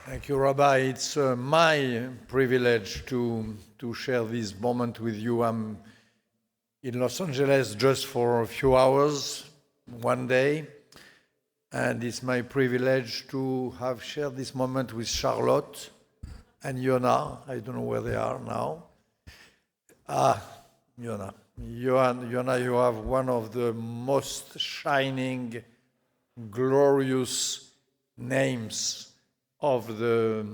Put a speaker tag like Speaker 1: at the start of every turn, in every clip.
Speaker 1: Thank you, Rabbi. It's my privilege to share this moment with you. I'm in Los Angeles just for a few hours, one day, and it's my privilege to have shared this moment with Charlotte and Yona. I don't know where they are now. Yona. Yona, you have one of the most shining, glorious names of the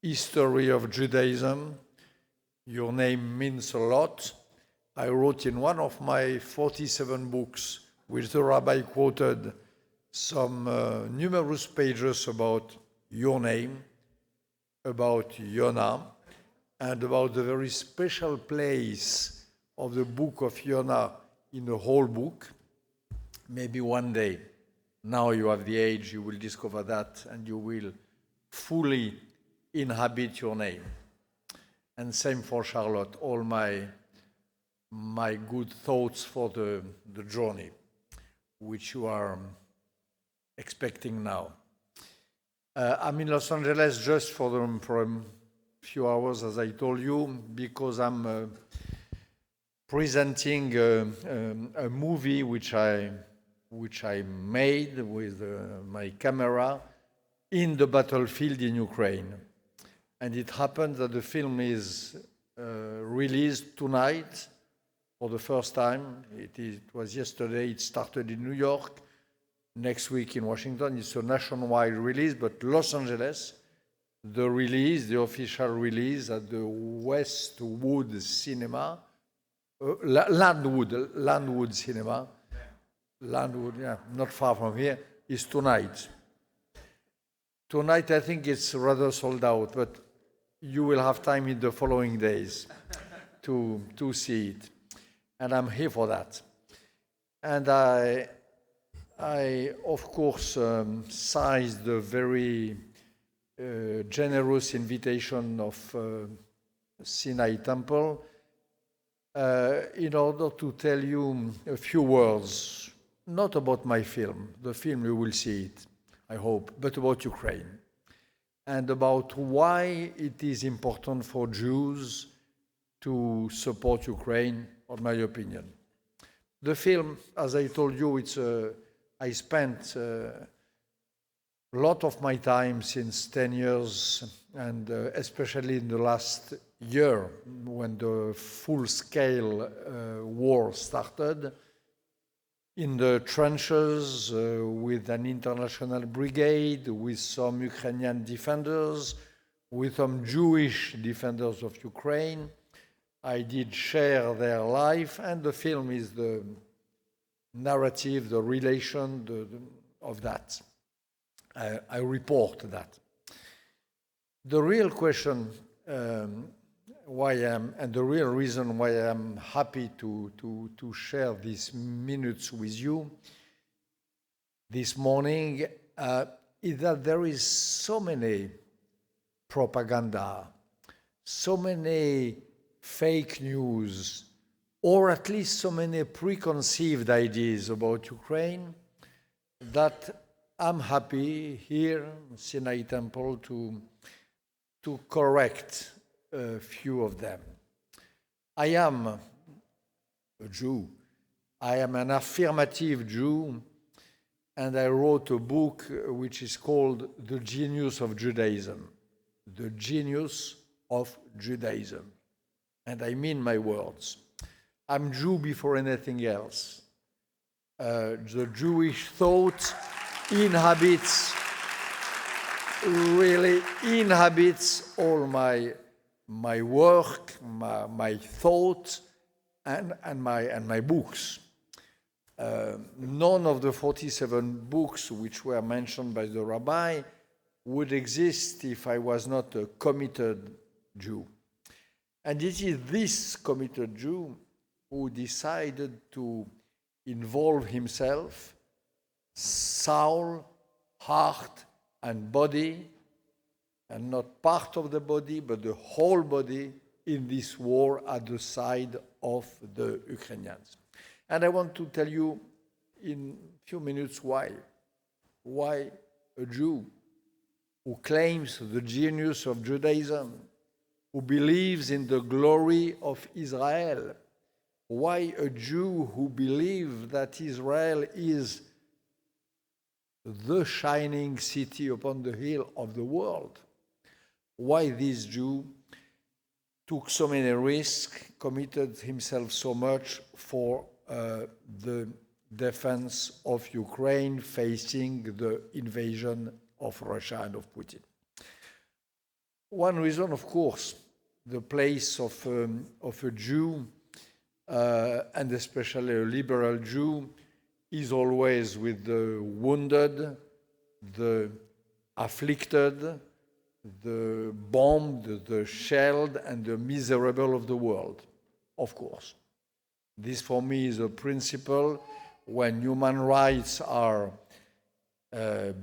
Speaker 1: history of Judaism. Your name means a lot. I wrote in one of my 47 books, which the rabbi quoted, some numerous pages about your name, about Yona, and about the very special place of the book of Yona in the whole book. Maybe one day, now you have the age, you will discover that, and you will fully inhabit your name. And same for Charlotte, all my good thoughts for the journey, which you are expecting now. I'm in Los Angeles just for a few hours, as I told you, because I'm presenting a movie which I made with my camera in the battlefield in Ukraine. And it happened that the film is released tonight for the first time. It was yesterday, it started in New York, next week in Washington. It's a nationwide release, but Los Angeles, the official release at the Westwood Cinema, Landwood Cinema, Landwood, yeah, not far from here, is tonight. Tonight, I think it's rather sold out, but you will have time in the following days to see it. And I'm here for that. And I of course, seized the very generous invitation of Sinai Temple in order to tell you a few words, not about my film. The film, you will see it, I hope, but about Ukraine and about why it is important for Jews to support Ukraine, in my opinion. The film, as I told you, I spent a lot of my time since 10 years, and especially in the last year when the full-scale war started, in the trenches with an international brigade, with some Ukrainian defenders, with some Jewish defenders of Ukraine. I did share their life, and the film is the narrative, the relation of that. I report that. The real question why and the real reason why I'm happy to share these minutes with you this morning is that there is so many propaganda, so many fake news, or at least so many preconceived ideas about Ukraine, that I'm happy here in Sinai Temple to correct a few of them. I am a Jew. I am an affirmative Jew, and I wrote a book which is called The Genius of Judaism. The Genius of Judaism. And I mean my words. I'm Jew before anything else. The Jewish thought really inhabits all my work, my thought, and my books. None of the 47 books which were mentioned by the rabbi would exist if I was not a committed Jew. And it is this committed Jew who decided to involve himself, soul, heart, and body, and not part of the body, but the whole body in this war at the side of the Ukrainians. And I want to tell you in a few minutes why. Why a Jew? who claims the genius of Judaism, who believes in the glory of Israel. Why a Jew who believes that Israel is the shining city upon the hill of the world? Why this Jew took so many risks, committed himself so much for the defense of Ukraine facing the invasion of Russia and of Putin? One reason, of course, the place of a Jew, and especially a liberal Jew, is always with the wounded, the afflicted, the bombed, the shelled, and the miserable of the world, of course. This, for me, is a principle. When human rights are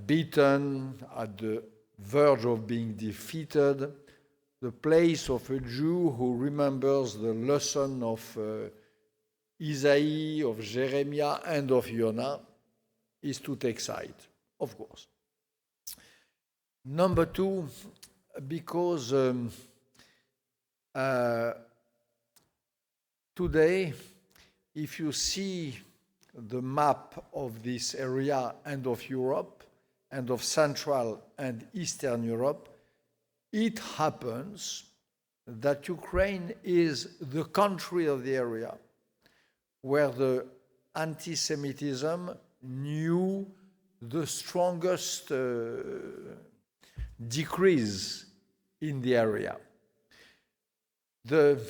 Speaker 1: beaten, at the verge of being defeated, the place of a Jew who remembers the lesson of Isaiah, of Jeremiah, and of Jonah is to take side, of course. Number two, because today, if you see the map of this area and of Europe, and of Central and Eastern Europe, it happens that Ukraine is the country of the area where the anti-Semitism knew the strongest decrease in the area. The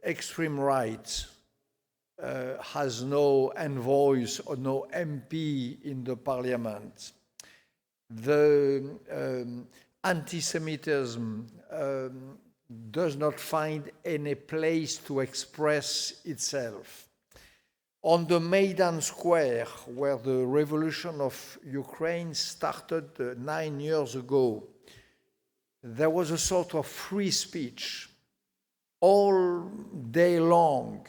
Speaker 1: extreme right has no envoys or no MP in the parliament. The anti-Semitism does not find any place to express itself. On the Maidan Square, where the revolution of Ukraine started 9 years ago, there was a sort of free speech all day long,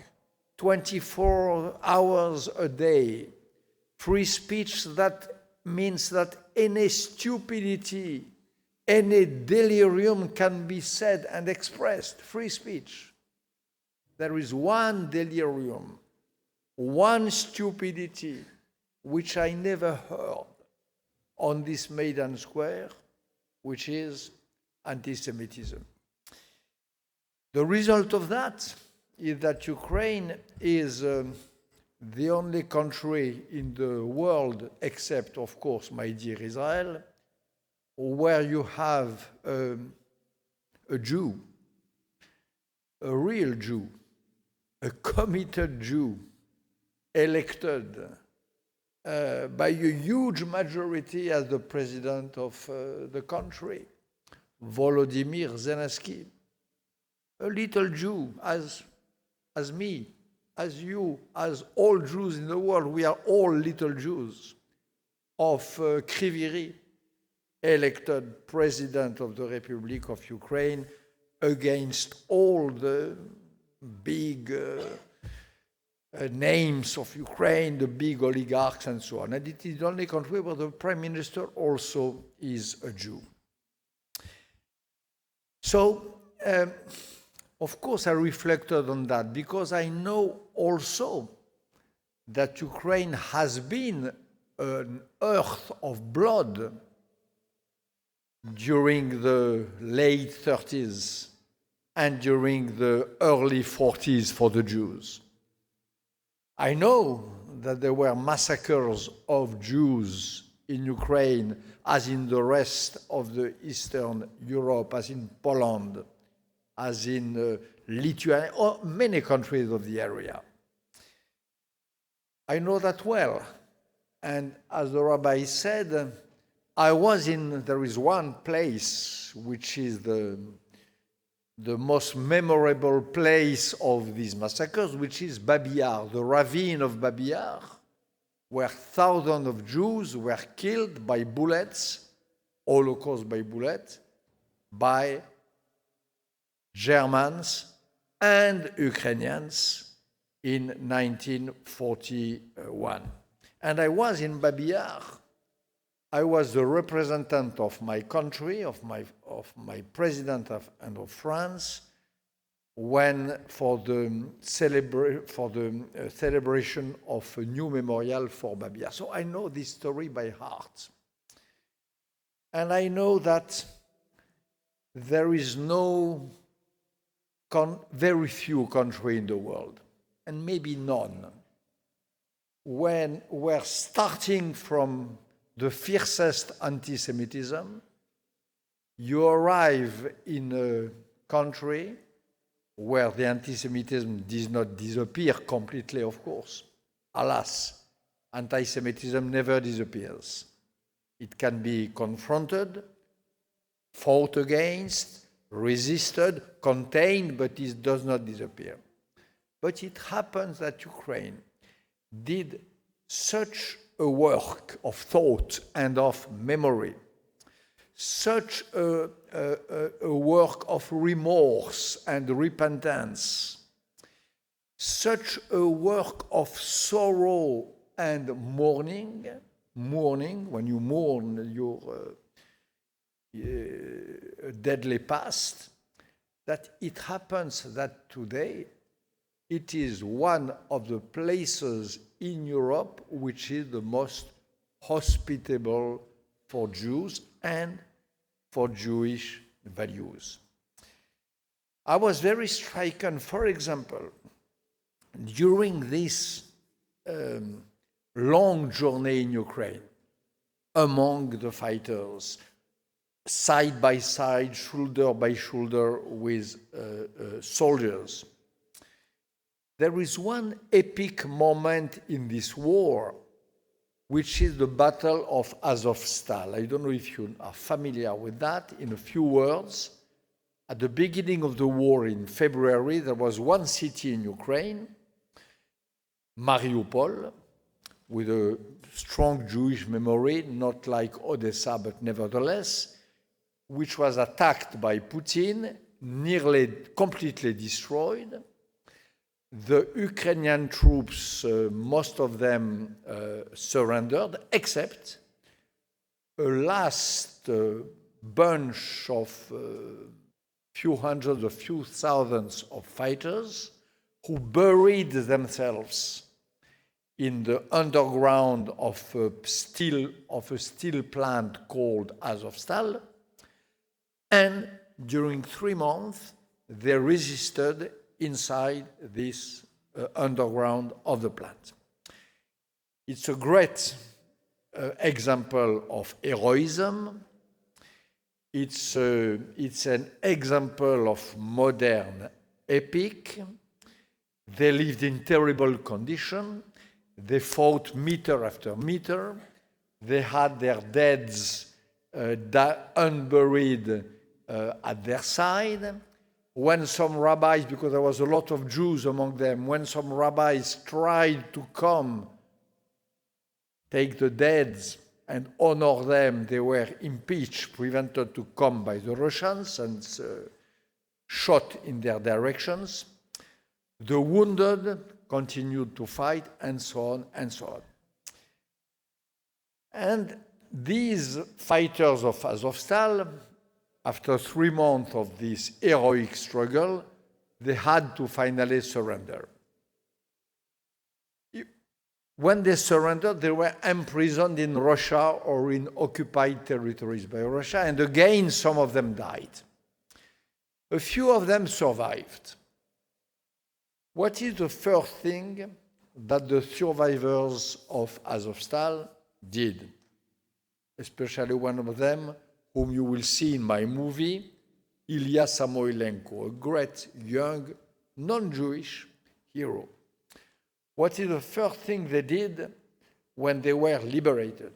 Speaker 1: 24 hours a day. Free speech that means that any stupidity, any delirium can be said and expressed. Free speech. There is one delirium, one stupidity, which I never heard on this Maidan Square, which is anti-Semitism. The result of that is that Ukraine is the only country in the world, except, of course, my dear Israel, where you have a Jew, a real Jew, a committed Jew, elected by a huge majority as the president of the country, Volodymyr Zelensky, a little Jew, as me, as you, as all Jews in the world. We are all little Jews, of Kryvyi, elected president of the Republic of Ukraine against all the big names of Ukraine, the big oligarchs and so on. And it is the only country where the prime minister also is a Jew. So, of course, I reflected on that because I know also that Ukraine has been an earth of blood during the late 30s and during the early 40s for the Jews. I know that there were massacres of Jews in Ukraine, as in the rest of the Eastern Europe, as in Poland, as in Lithuania, or many countries of the area. I know that well. And as the rabbi said, there is one place which is the most memorable place of these massacres, which is Babi Yar, the ravine of Babi Yar, where thousands of Jews were killed by bullets, Holocaust by bullets, by Germans and Ukrainians in 1941. And I was in Babi Yar I was the representative of my country, of my president and of France, when for the celebration of a new memorial for Babia. So I know this story by heart. And I know that there is very few countries in the world, and maybe none, when we're starting from the fiercest anti-Semitism, you arrive in a country where the anti-Semitism does not disappear completely, of course. Alas, anti-Semitism never disappears. It can be confronted, fought against, resisted, contained, but it does not disappear. But it happens that Ukraine did such a work of thought and of memory, such a work of remorse and repentance, such a work of sorrow and mourning, when you mourn your deadly past, that it happens that today it is one of the places in Europe which is the most hospitable for Jews and for Jewish values. I was very stricken, for example, during this long journey in Ukraine, among the fighters, side by side, shoulder by shoulder with soldiers. There is one epic moment in this war, which is the Battle of Azovstal. I don't know if you are familiar with that. In a few words, at the beginning of the war in February, there was one city in Ukraine, Mariupol, with a strong Jewish memory, not like Odessa, but nevertheless, which was attacked by Putin, nearly completely destroyed. The Ukrainian troops, most of them surrendered, except a last bunch of few hundreds or few thousands of fighters who buried themselves in the underground of a steel plant called Azovstal, and during 3 months they resisted inside this underground of the plant. It's a great example of heroism. It's an example of modern epic. They lived in terrible conditions. They fought meter after meter. They had their deads unburied at their side. When some rabbis, because there was a lot of Jews among them, when some rabbis tried to come, take the dead and honor them, they were impeached, prevented to come by the Russians and shot in their directions. The wounded continued to fight, and so on and so on. And these fighters of Azovstal, after 3 months of this heroic struggle, they had to finally surrender. When they surrendered, they were imprisoned in Russia or in occupied territories by Russia, and again, some of them died. A few of them survived. What is the first thing that the survivors of Azovstal did? Especially one of them, whom you will see in my movie, Ilya Samoilenko, a great young, non-Jewish hero. What is the first thing they did when they were liberated?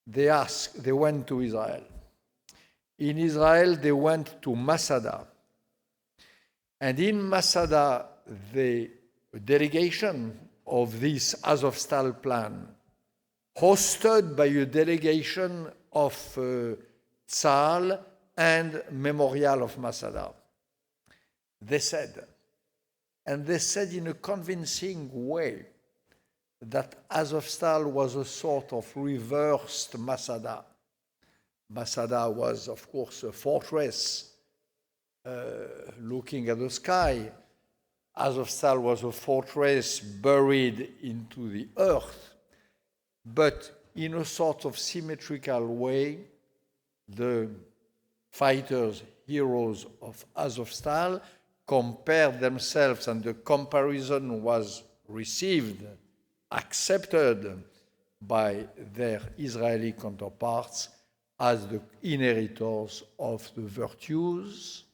Speaker 1: They went to Israel. In Israel, they went to Masada. And in Masada, the delegation of this Azovstal plan, hosted by a delegation of Tzahal and Memorial of Masada. They said in a convincing way, that Azovstal was a sort of reversed Masada. Masada was, of course, a fortress looking at the sky. Azovstal was a fortress buried into the earth. But in a sort of symmetrical way, the fighters, heroes of Azovstal compared themselves, and the comparison was received, accepted by their Israeli counterparts as the inheritors of the virtues,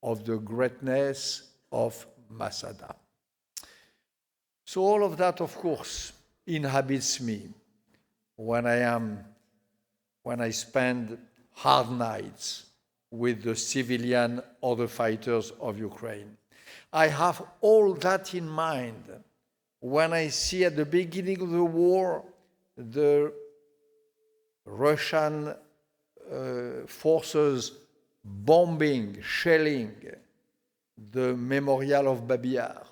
Speaker 1: of the greatness of Masada. So all of that, of course, inhabits me when I spend hard nights with the civilian or the fighters of Ukraine. I have all that in mind when I see at the beginning of the war the Russian forces bombing, shelling the memorial of Babi Yar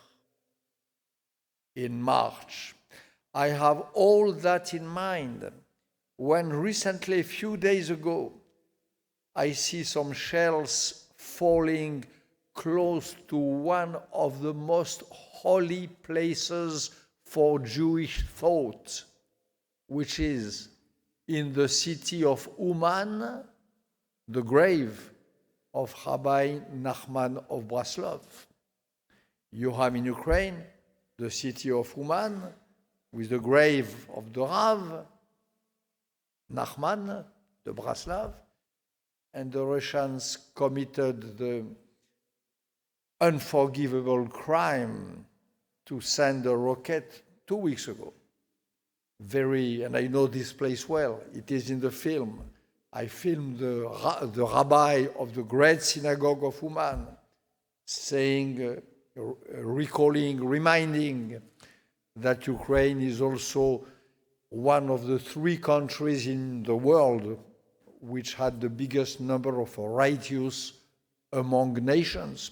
Speaker 1: in March. I have all that in mind when recently, a few days ago, I see some shells falling close to one of the most holy places for Jewish thought, which is in the city of Uman, the grave of Rabbi Nachman of Braslov. You have in Ukraine the city of Uman with the grave of the Rav Nachman de Braslav, and the Russians committed the unforgivable crime to send a rocket 2 weeks ago. And I know this place well. It is in the film. I filmed the rabbi of the great synagogue of Uman saying, reminding that Ukraine is also one of the 3 countries in the world which had the biggest number of righteous among nations.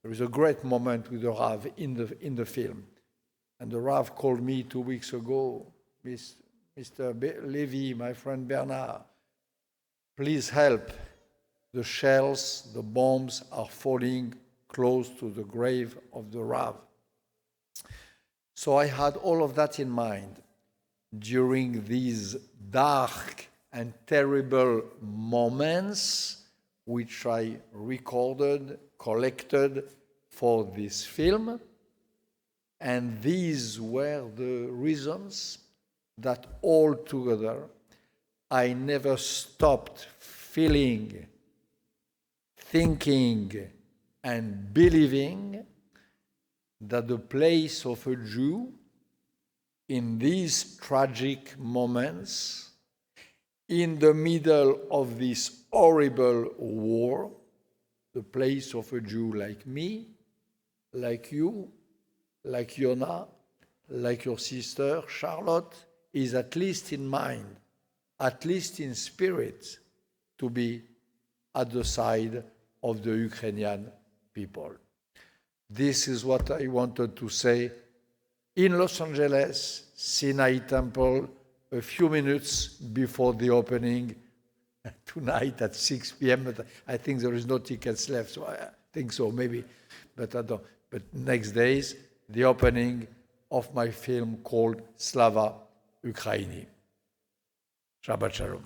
Speaker 1: There is a great moment with the Rav in the film. And the Rav called me 2 weeks ago, Mr. Lévy, my friend Bernard, please help. The shells, the bombs are falling close to the grave of the Rav. So I had all of that in mind during these dark and terrible moments which I recorded, collected for this film. And these were the reasons that all together I never stopped feeling, thinking, and believing that the place of a Jew in these tragic moments, in the middle of this horrible war, the place of a Jew like me, like you, like Yona, like your sister Charlotte, is at least in mind, at least in spirit, to be at the side of the Ukrainian people. This is what I wanted to say in Los Angeles, Sinai Temple, a few minutes before the opening tonight at 6 p.m. But I think there is no tickets left, so I think so, maybe. But I don't. But next days, the opening of my film called Slava Ukraini. Shabbat Shalom.